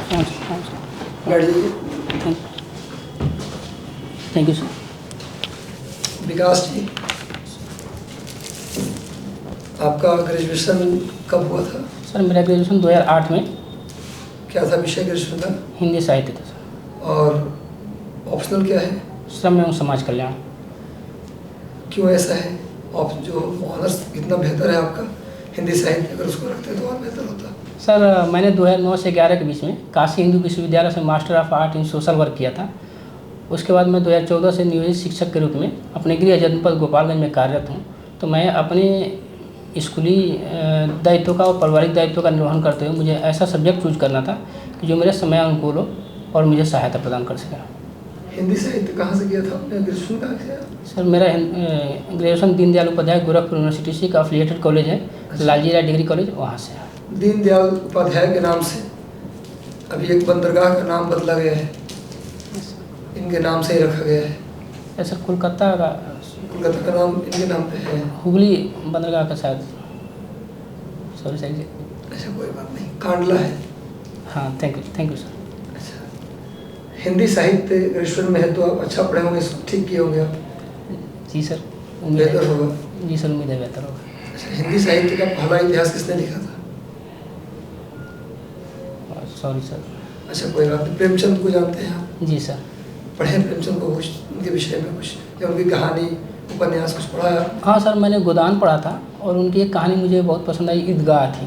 बैठ जाइए। Thank you sir. Vikas ji, आपका ग्रेजुएशन कब हुआ था? सर मेरा ग्रेजुएशन 2008 में क्या था विषय ग्रेजुएशन का? हिंदी साहित्य था सर। और ऑप्शनल क्या है? श्रम एवं समाज कल्याण। क्यों ऐसा है? जो ऑनर्स इतना बेहतर है आपका हिंदी साहित्य, अगर उसको रखते तो और बेहतर होता। सर मैंने 2009 से 11 के बीच में काशी हिंदू विश्वविद्यालय से master of art in social work किया था। उसके बाद मैं 2014 से नियोजित शिक्षक के रूप में अपने गृह जनपद गोपालगंज में कार्यरत हूँ। तो मैं अपने स्कूली दायित्वों का और पारिवारिक दायित्वों का निर्वहन करते हुए मुझे ऐसा सब्जेक्ट चूज करना था कि जो मेरे समय अनुकूल हो और मुझे सहायता प्रदान कर सके। हिंदी साहित्य कहाँ से किया था आपने? ग्रेजुएशन कहाँ किया? सर मेरा ग्रेजुएशन दीनदयाल उपाध्याय गोरखपुर यूनिवर्सिटी से एक एफिलिएटेड कॉलेज है, लालजी राय डिग्री कॉलेज, वहाँ से। दीनदयाल उपाध्याय के नाम से अभी एक बंदरगाह का नाम बदला गया है, इनके नाम से ही रखा गया है। सर कोलकाता का नाम इनके नाम पे है। हुगली बंदरगाह का शायद, सॉरी सर। अच्छा कोई बात नहीं, कांडला है। हाँ थैंक यू सर। अच्छा, हिंदी साहित्य ग्रेजुएशन में है तो आप अच्छा पढ़े होंगे, सब ठीक किए होंगे आप? जी सर, बेहतर होगा। जी सर, उम्मीद है बेहतर होगा। अच्छा, हिंदी साहित्य का पहला इतिहास किसने लिखा था? Sorry sir. अच्छा कोई बात नहीं, प्रेमचंद को जानते हैं आप? जी सर। पढ़े प्रेमचंद को, कुछ उनके विषय में कुछ या उनकी कहानी उपन्यास कुछ पढ़ा है? हाँ सर, मैंने गोदान पढ़ा था और उनकी एक कहानी मुझे बहुत पसंद आई, ईदगाह थी।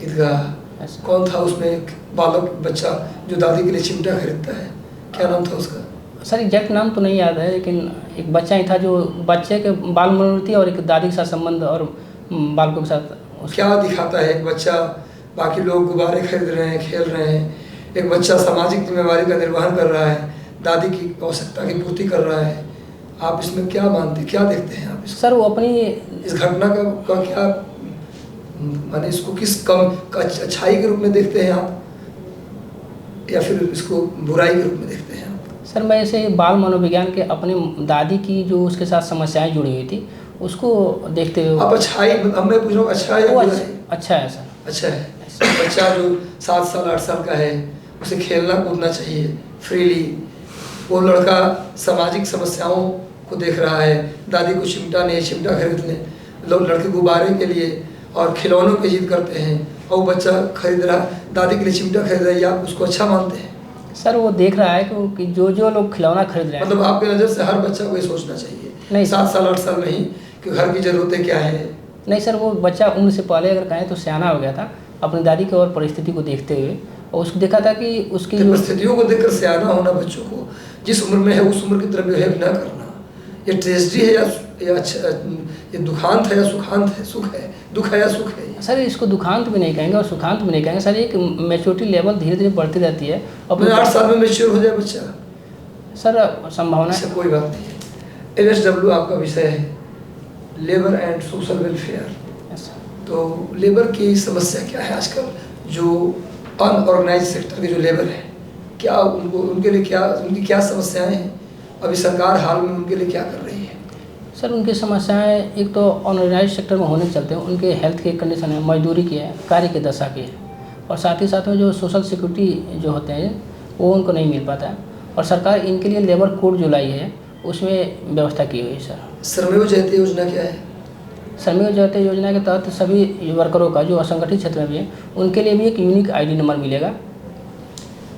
ईदगाह? कौन था उसमें एक बालक बच्चा जो दादी के लिए चिमटा खरीदता है, क्या नाम था उसका? सर एग्जैक्ट नाम तो नहीं याद है, लेकिन एक बच्चा ही था जो बच्चे के बाल मनोवृत्ति और एक दादी के साथ संबंध और बालकों के साथ क्या दिखाता है। एक बच्चा, बाकी लोग गुब्बारे खरीद रहे हैं, खेल रहे हैं, एक बच्चा सामाजिक जिम्मेवारी का निर्वहन कर रहा है, दादी की आवश्यकता की पूर्ति कर रहा है। आप इसमें क्या मानते, क्या देखते हैं आप इसको? सर वो अपनी इस घटना का क्या माने, इसको किस कम अच्छाई के रूप में देखते हैं आप या फिर इसको बुराई के रूप में देखते हैं आप? सर मैं ऐसे बाल मनोविज्ञान के अपनी दादी की जो उसके साथ समस्याएं जुड़ी हुई थी उसको देखते हुए। आप अच्छाई, अब मैं पूछ रहा हूँ अच्छा है या बुरा है? अच्छा है सर। अच्छा है। बच्चा जो 7 साल 8 साल का है उसे खेलना कूदना चाहिए फ्रीली। वो लड़का सामाजिक समस्याओं को देख रहा है, दादी को चिमटा नहीं, चिमटा खरीद लें, लोग लड़के गुब्बारे के लिए और खिलौनों की जिद करते हैं और वो बच्चा खरीद रहा, दादी के लिए चिमटा खरीद रहा है, आप उसको अच्छा मानते हैं? सर वो देख रहा है कि जो लोग खिलौना खरीद रहे हैं, मतलब आपकी नज़र से हर बच्चा को ये सोचना चाहिए नहीं 7 साल 8 साल नहीं कि घर की ज़रूरतें क्या है? नहीं सर, वो बच्चा उम्र से पहले अगर कहें तो सियाना हो गया था अपनी दादी की और परिस्थिति को देखते हुए, और उसको देखा था कि उसकी परिस्थितियों को देखकर सियाना होना बच्चों को जिस उम्र में है उस उम्र की तरफ बिहेव न करना, ये ट्रेजेडी है या अच्छा, ये दुखांत है या सुखांत है, सुख है, दुख है या सुख है? सर इसको दुखांत भी नहीं कहेंगे और सुखांत भी नहीं कहेंगे सर, एक मैच्योरिटी लेवल धीरे धीरे बढ़ती रहती है। अपने 8 साल में मैच्योर हो जाए बच्चा? सर संभावना से कोई बात नहीं है। LSW आपका विषय है, लेबर एंड सोशल वेलफेयर। तो लेबर की समस्या क्या है आजकल? जो अनऑर्गेनाइज सेक्टर के जो लेबर है, क्या उनके लिए क्या उनकी क्या समस्याएं हैं? अभी सरकार हाल में उनके लिए क्या कर रही है? सर उनकी समस्याएं एक तो अनऑर्गेनाइज सेक्टर में होने के चलते हैं उनके हेल्थ की कंडीशन है, मजदूरी की है, कार्य की दशा की है, और साथ ही साथ में जो सोशल सिक्योरिटी जो होते हैं वो उनको नहीं मिल पाता है, और सरकार इनके लिए लेबर कोड जो लाई है उसमें व्यवस्था की हुई है। सर श्रमेव जयते योजना क्या है? श्रमेव जयते योजना के तहत सभी वर्करों का जो असंगठित क्षेत्र में भी है उनके लिए भी एक यूनिक ID नंबर मिलेगा।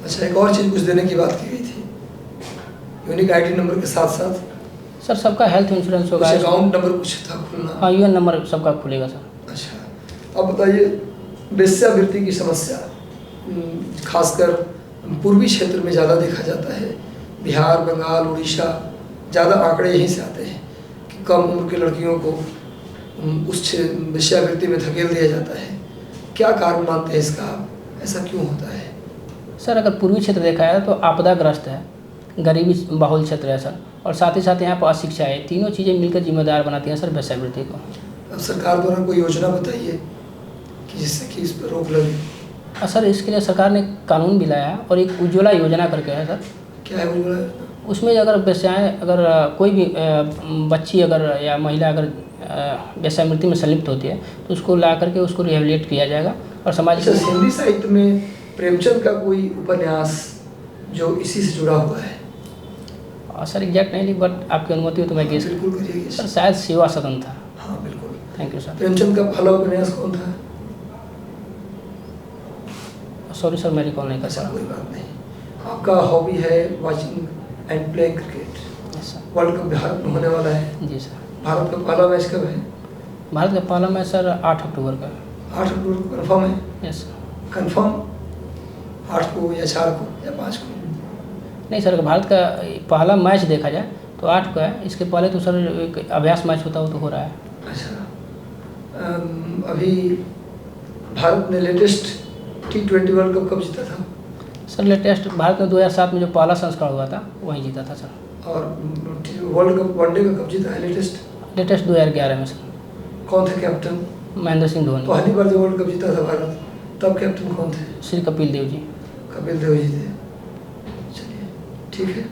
अच्छा, एक और चीज़ कुछ देने की बात की गई थी, यूनिक ID नंबर के साथ साथ सर सबका हेल्थ इंश्योरेंस होगा, अकाउंट नंबर कुछ था खुलना? हाँ UN नंबर सबका खुलेगा सर। अच्छा, अब बताइए वेश्यावृत्ति की समस्या खासकर पूर्वी क्षेत्र में ज़्यादा देखा जाता है, बिहार, बंगाल, उड़ीसा, ज़्यादा आंकड़े यहीं से आते हैं कि कम उम्र की लड़कियों को उस वेश्यावृत्ति में धकेल दिया जाता है। क्या कारण मानते हैं इसका, ऐसा क्यों होता है? सर अगर पूर्वी क्षेत्र देखा है तो आपदाग्रस्त है, गरीबी बहुल क्षेत्र है सर, और साथ ही साथ यहाँ पर अशिक्षा है, तीनों चीज़ें मिलकर जिम्मेदार बनाती हैं सर वेश्यावृत्ति को। अब सरकार द्वारा कोई योजना बताइए कि जिससे कि इस पर रोक लगे। सर इसके लिए सरकार ने कानून भी लाया है और एक उज्ज्वला योजना करके है सर। क्या है उज्ज्वला योजना? उसमें अगर वेश्याएँ, अगर कोई भी बच्ची अगर या महिला अगर वेश्यावृत्ति में संलिप्त होती है तो उसको ला करके उसको रिहेबिलिटेट किया जाएगा और समाज। हिंदी साहित्य में प्रेमचंद का कोई उपन्यास जो इसी से जुड़ा हुआ है? सर एग्जैक्ट नहीं लिख, बट आपकी अनुमति हो तो मैं गेस बिल्कुल करिए। सर शायद सेवा सदन था। हाँ बिल्कुल। Thank you sir. प्रेमचंद का पहला उपन्यास कौन था? सॉरी सर, मैं रिकॉल नहीं कर ऐसा पा कोई बात नहीं। आपका हॉबी है वॉचिंग एंड प्लेइंग क्रिकेट। रहा। Yes sir. World cup Bharat में होने वाला है। जी सर। भारत का पहला मैच कब है? भारत का पहला मैच सर 8 अक्टूबर का। 8 अक्टूबर को कन्फर्म है? Yes sir. कन्फर्म 8 को या 4 को या 5 को? नहीं सर, भारत का पहला मैच देखा जाए तो 8 को है। इसके पहले तो सर एक अभ्यास मैच होता वो तो हो रहा है। अच्छा। अभी भारत ने लेटेस्ट T20 वर्ल्ड कप कब जीता था? सर लेटेस्ट भारत में 2007 में जो पहला संस्करण हुआ था वहीं जीता था सर। और वर्ल्ड कप वनडे का कब जीता है लेटेस्ट? लेटेस्ट 2011 में सर। कौन थे कैप्टन? महेंद्र सिंह धोनी। पहली बार जो वर्ल्ड कप जीता था भारत, तब कैप्टन कौन थे? श्री कपिल देव जी। कपिल देव जी थे। चलिए ठीक है।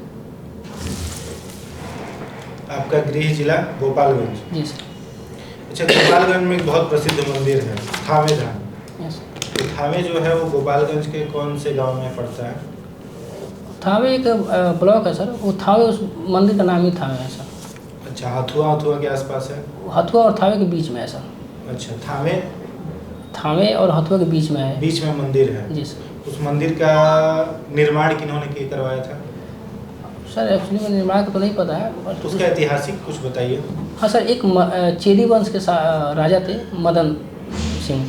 आपका गृह जिला गोपालगंज। जी सर। अच्छा, गोपालगंज में एक बहुत प्रसिद्ध मंदिर है थावे धाम। यस। तो थावे जो है वो गोपालगंज के कौन से गांव में पड़ता है? थावे एक ब्लॉक है सर। वो थावे उस मंदिर का नाम ही थावे है सर। अच्छा, हथुआ के आसपास है? हथुआ और थावे के बीच में है सर। अच्छा, थावे और हथुआ के बीच में है। बीच में मंदिर है। जी सर। उस मंदिर का निर्माण किन्होंने करवाया था? सर एक्चुअली में निर्माण का तो नहीं पता है, बट उसका ऐतिहासिक कुछ बताइए। हाँ सर, एक चेदी वंश के राजा थे मदन सिंह,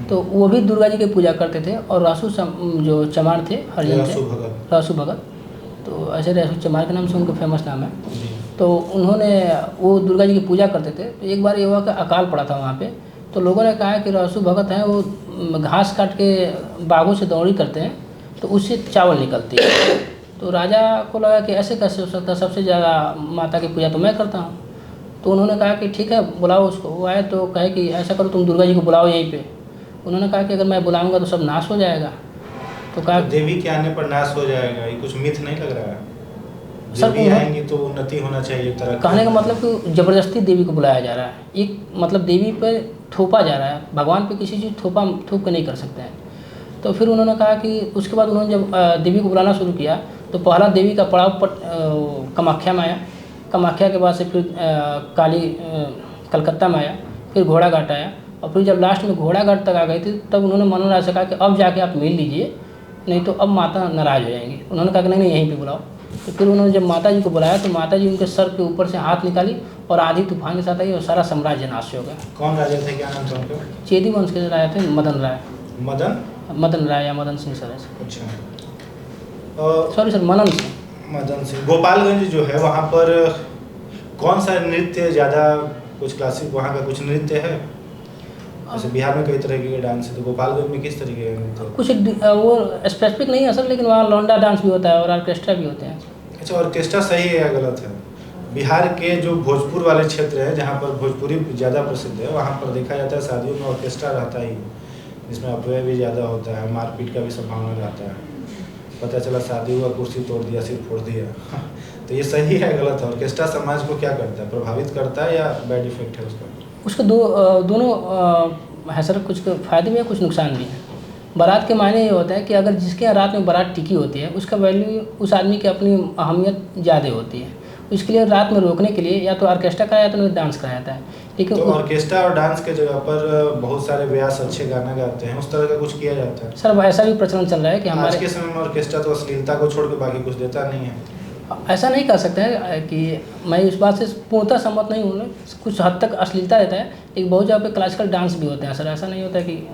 तो वो भी दुर्गा जी की पूजा करते थे। और जो चमार थे हरिजन थे, रासू भगत, तो ऐसे रासू चमार के नाम से उनका फेमस नाम है। तो उन्होंने वो दुर्गा जी की पूजा करते थे। तो एक बार ये हुआ कि अकाल पड़ा था वहाँ पे, तो लोगों ने कहा कि रासू भगत हैं वो घास काट के बागों से दौड़ी करते हैं तो उससे चावल निकलती है। तो राजा को लगा कि ऐसे कैसे हो सकता है, सबसे ज़्यादा माता की पूजा तो मैं करता हूँ। तो उन्होंने कहा कि ठीक है बुलाओ उसको। वो आए तो कहे कि ऐसा करो तुम दुर्गा जी को बुलाओ यहीं पे। उन्होंने कहा कि अगर मैं बुलाऊंगा तो सब नाश हो जाएगा। तो कहा देवी के आने पर नाश हो जाएगा, ये कुछ मिथ नहीं लग रहा है? सर देवी आएंगी तो उन्नति होना चाहिए तरह। कहने का मतलब कि जबरदस्ती देवी को बुलाया जा रहा है। एक मतलब देवी पर थोपा जा रहा है, भगवान पे किसी चीज़ थोप के नहीं कर सकते हैं। तो फिर उन्होंने कहा कि उसके बाद उन्होंने जब देवी को बुलाना शुरू किया तो पहला देवी का पड़ाव कामाख्या में आया। कामाख्या के बाद से फिर काली कलकत्ता में आया, फिर घोड़ा घाट आया। और फिर जब लास्ट में घोड़ा घाट तक आ गई थी तब उन्होंने मनोराज से कहा कि अब जाके आप मिल लीजिए, नहीं तो अब माता नाराज़ हो जाएंगी। उन्होंने कहा कि नहीं यहीं पे बुलाओ। तो फिर उन्होंने जब माता जी को बुलाया तो माता जी उनके सर के ऊपर से हाथ निकाली और आधी तूफान के साथ आई और सारा साम्राज्य नाश हो गया। कौन राजा थे, क्या नाम था उनका? चेदी वंश के राजा थे मदन राय। मदन राय या मदन सिंह सर। अच्छा, सॉरी सर, मदन सिंह। गोपालगंज जो है वहाँ पर कौन सा नृत्य ज़्यादा कुछ क्लासिक वहाँ का कुछ नृत्य है? जैसे बिहार में कई तरह के डांस है, तो गोपालगंज में किस तरीके का नृत्य? कुछ वो स्पेसिफिक नहीं है सर, लेकिन वहाँ लौंडा डांस भी होता है और ऑर्केस्ट्रा भी होते हैं। अच्छा, ऑर्केस्ट्रा सही है या गलत है? बिहार के जो भोजपुर वाले क्षेत्र है जहाँ पर भोजपुरी ज़्यादा प्रसिद्ध है, वहाँ पर देखा जाता है शादियों में ऑर्केस्ट्रा रहता ही, जिसमें अपव्यय भी ज़्यादा होता है, मारपीट का भी संभावना रहता है। पता चला शादी हुआ, कुर्सी तोड़ दिया, सिर फोड़ दिया। तो ये सही है गलत है? ऑर्केस्ट्रा समाज को क्या करता है, प्रभावित करता है या बैड इफेक्ट है उसका? उसके दोनों है सर, कुछ फ़ायदे भी है कुछ नुकसान भी है। बारात के मायने ये होता है कि अगर जिसके यहाँ रात में बारात टिकी होती है उसका वैल्यू उस आदमी की अपनी अहमियत ज़्यादा होती है। इसके लिए रात में रोकने के लिए या तो ऑर्केस्ट्रा कराया जाता है तो डांस कराया जाता है। लेकिन तो ऑर्केस्ट्रा और डांस के जगह पर बहुत सारे व्यास अच्छे गाना गाते हैं, उस तरह का कुछ किया जाता है? सर ऐसा भी प्रचलन चल रहा है कि हमारे आज के समय में ऑर्केस्ट्रा तो अश्लीलता को छोड़ के बाकी कुछ देता नहीं है। ऐसा नहीं कर सकते हैं कि मैं इस बात से पूर्णतः सहमत नहीं हूँ। कुछ हद तक अश्लीलता रहता है, लेकिन बहुत जगह पे क्लासिकल डांस भी होते हैं सर। ऐसा नहीं होता है कि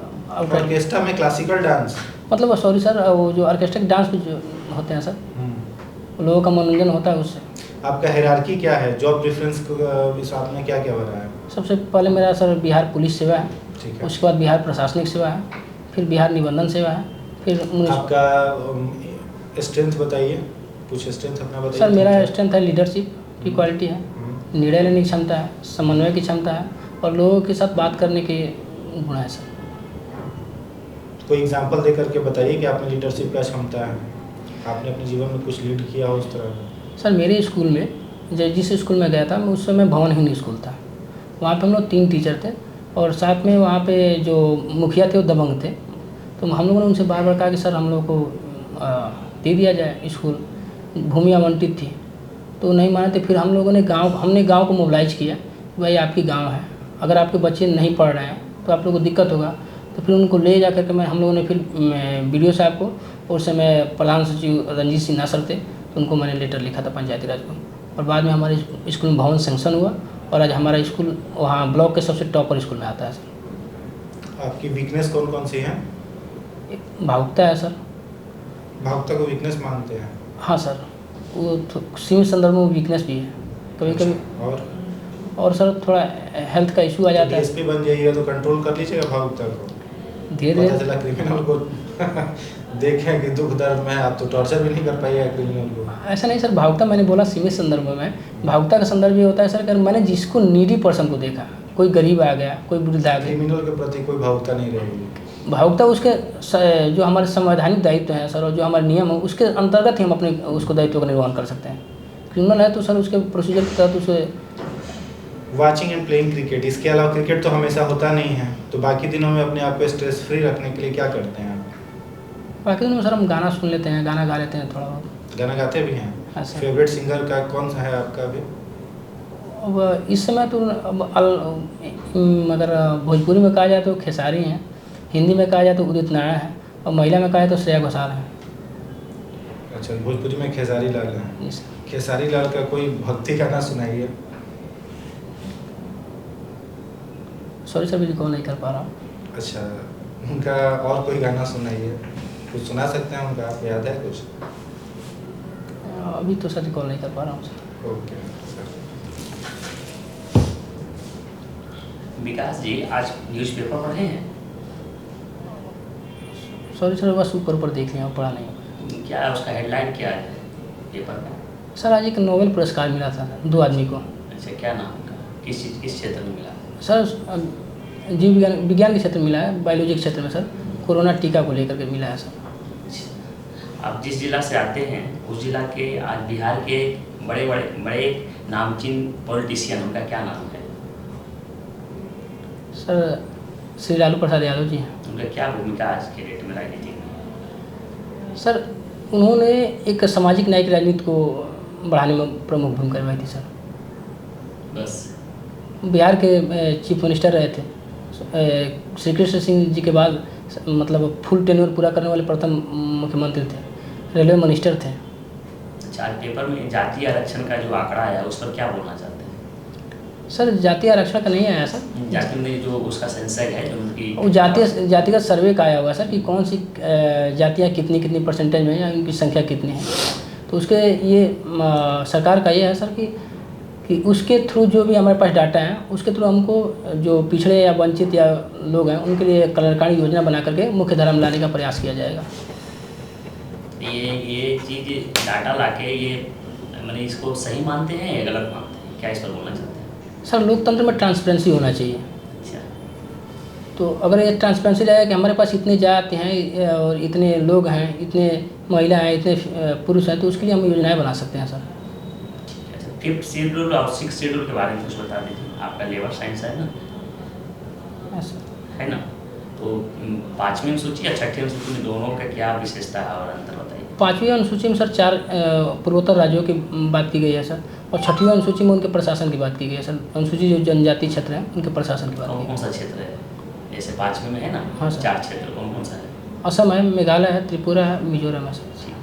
ऑर्केस्ट्रा में क्लासिकल डांस मतलब सॉरी सर, वो जो ऑर्केस्ट्रा डांस भी जो होते हैं सर, लोगों का मनोरंजन होता है उससे। आपका हायरार्की क्या है? जॉब प्रेफरेंस के साथ में क्या क्या हो रहा है? सबसे पहले मेरा सर बिहार पुलिस सेवा है, ठीक है। उसके बाद बिहार प्रशासनिक सेवा है, फिर बिहार निबंधन सेवा है, फिर आपका स्ट्रेंथ बताइए, कुछ स्ट्रेंथ अपना बताइए। सर मेरा स्ट्रेंथ है लीडरशिप की क्वालिटी है, निर्णय लेने की क्षमता है, समन्वय की क्षमता है और लोगों के साथ बात करने के गुण है सर। कोई एग्जांपल दे करके बताइए कि आप में लीडरशिप का क्षमता है, आपने अपने जीवन में कुछ लीड किया हो उस तरह। सर मेरे स्कूल में जिस स्कूल में गया था मैं उस समय भवनहीन स्कूल था। वहाँ पे हम लोग 3 टीचर थे और साथ में वहाँ पे जो मुखिया थे वो दबंग थे। तो हम लोगों ने उनसे बार बार कहा कि सर हम लोग को दे दिया जाए स्कूल, भूमि आवंटित थी, तो नहीं माने। तो फिर हम लोगों ने हमने गांव को मोबिलाइज किया कि भाई आपकी गांव है, अगर आपके बच्चे नहीं पढ़ रहे हैं तो आप लोगों को दिक्कत होगा। तो फिर उनको ले जा करके हम लोगों ने फिर BDO साहब को, और समय प्रधान सचिव रंजीत सिन्हा सर थे, तो उनको मैंने लेटर लिखा था पंचायती राज को, और बाद में हमारे स्कूल में भवन सेंक्शन हुआ, और आज हमारा स्कूल वहाँ ब्लॉक के सबसे टॉपर स्कूल में आता है सर। आपकी वीकनेस कौन कौन सी हैं? भावुकता है सर। भावुकता को वीकनेस मानते हैं? हाँ सर, वो सीमित संदर्भ में वीकनेस भी है कभी कभी। और सर थोड़ा हेल्थ का इशू आ जाता है। DSP बन जाइएगा तो कंट्रोल कर लीजिएगा भावुकता को। धीरे पता चला क्रिमिनल को देखें कि दुख दर्द में आप तो टॉर्चर भी नहीं कर पाइएगा क्रिमिनल को। ऐसा नहीं सर, भावुकता मैंने बोला सीमित संदर्भ में। भावुकता का संदर्भ ये होता है सर, अगर मैंने जिसको नीडी पर्सन को देखा, कोई गरीब आ गया, कोई वृद्ध आ गया, क्रिमिनल के प्रति कोई भावुकता नहीं रहेगी। भावुकता उसके जो हमारे संवैधानिक दायित्व हैं सर, और जो हमारे नियम है उसके अंतर्गत ही हम अपने उसको दायित्व का निर्वहन कर सकते हैं। क्रिमिनल है तो सर उसके प्रोसीजर के तहत उसे। वॉचिंग एंड प्लेइंग क्रिकेट, इसके अलावा क्रिकेट तो हमेशा होता नहीं है, तो बाकी दिनों में अपने आप को स्ट्रेस फ्री रखने के लिए क्या करते हैं आप? बाकी दिनों में सर हम गाना सुन लेते हैं, गाना गा लेते हैं थोड़ा बहुत। गाना गाते भी हैं? हाँ सर। फेवरेट सिंगर का कौन सा है आपका अभी? अब इस समय तो अगर भोजपुरी में कहा जाए तो खेसारी हैं, हिंदी में कहा जाए तो उदित नारायण है, और महिला में कहा जाए तो श्रेया घोषाल है। अच्छा, भोजपुरी में खेसारी लाल है। जी सर। खेसारी लाल का कोई भक्ति गाना सुनाइए। सॉरी सर, रिकॉल नहीं कर पा रहा हूँ। अच्छा, उनका और कोई गाना सुनाइए, कुछ सुना सकते हैं उनका, आप याद है कुछ? अभी तो सर रिकॉल नहीं कर पा रहा हूँ सर। ओके। विकास जी, आज न्यूज़पेपर पढ़े हैं? सॉरी सर, बस ऊपर देख लिया, पढ़ा नहीं। क्या है उसका हेडलाइन, क्या है पेपर का? सर आज एक नोबेल पुरस्कार मिला था 2 आदमी को। अच्छा, क्या नाम उनका? किस क्षेत्र में मिला? सर जीव विज्ञान के क्षेत्र में मिला है, बायोलॉजी के क्षेत्र में सर, कोरोना टीका को लेकर के मिला है सर। आप जिस जिला से आते हैं उस जिला के, आज बिहार के बड़े नामचीन पॉलिटिशियन, उनका क्या नाम है? सर श्री लालू प्रसाद यादव जी हैं। उनका क्या भूमिका आज के डेट में राजनीति में? सर उन्होंने एक सामाजिक न्याय की राजनीति को बढ़ाने में प्रमुख भूमिका निभाई थी सर। बस बिहार के चीफ मिनिस्टर रहे थे, श्री कृष्ण सिंह जी के बाद मतलब फुल टेन्योर पूरा करने वाले प्रथम मुख्यमंत्री थे, रेलवे मिनिस्टर थे। अच्छा, आज पेपर में जातीय आरक्षण का जो आंकड़ा आया उस पर क्या बोलना चाहते हैं? सर जातीय आरक्षण का नहीं आया सर, जाति में जो उसका सेंसर है, जो उनकी वो जातिगत सर्वे का आया हुआ है सर, कि कौन सी जातियाँ कितनी परसेंटेज में या उनकी संख्या कितनी है। तो उसके ये सरकार का ये है सर कि उसके थ्रू जो भी हमारे पास डाटा है, उसके थ्रू हमको जो पिछड़े या वंचित या लोग हैं उनके लिए कल्याणकारी योजना बना करके मुख्य धारा में लाने का प्रयास किया जाएगा। ये चीज़ डाटा लाके ये मैंने इसको सही मानते हैं या गलत मानते हैं, क्या इस पर बोलना चाहते हैं? सर लोकतंत्र में ट्रांसपेरेंसी होना चाहिए। अच्छा, तो अगर ये ट्रांसपेरेंसी रहेगा कि हमारे पास इतने जाति हैं और इतने लोग हैं, इतने महिला हैं, इतने पुरुष हैं, तो उसके लिए हम योजनाएं बना सकते हैं सर। 5th शेड्यूल और 6th शेड्यूल के बारे में कुछ बता दीजिए। आपका लेबर साइंस है ना? है ना? तो 5वीं अनुसूची या 6ठी अनुसूची में दोनों का क्या विशेषता है और अंतर बताइए। 5वीं अनुसूची में सर 4 पूर्वोत्तर राज्यों की बात की गई है सर, और 6वीं अनुसूची में उनके प्रशासन की बात की गई है सर। अनुसूची जो जनजातीय क्षेत्र हैं उनके प्रशासन की बात की कौन सा क्षेत्र है? जैसे 5वीं में है ना, हाँ सर। 4 क्षेत्र कौन कौन सा है? असम है, मेघालय है, त्रिपुरा है, मिजोरम है सर। ठीक है,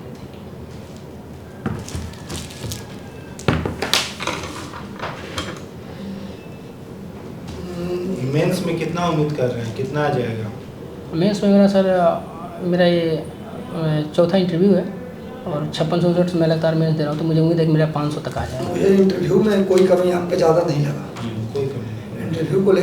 मेंस में कितना उम्मीद कर रहे हैं, कितना आ जाएगा? मेंस में मेरा ये 4था इंटरव्यू है, और 56 से मैं लगातार मेंस दे रहा हूँ, तो मुझे उम्मीद है कि मेरा 500 तक आ जाएगा। मुझे इंटरव्यू में कोई कमी आपका ज़्यादा नहीं लगा। कोई कमी नहीं। इंटरव्यू को लेकर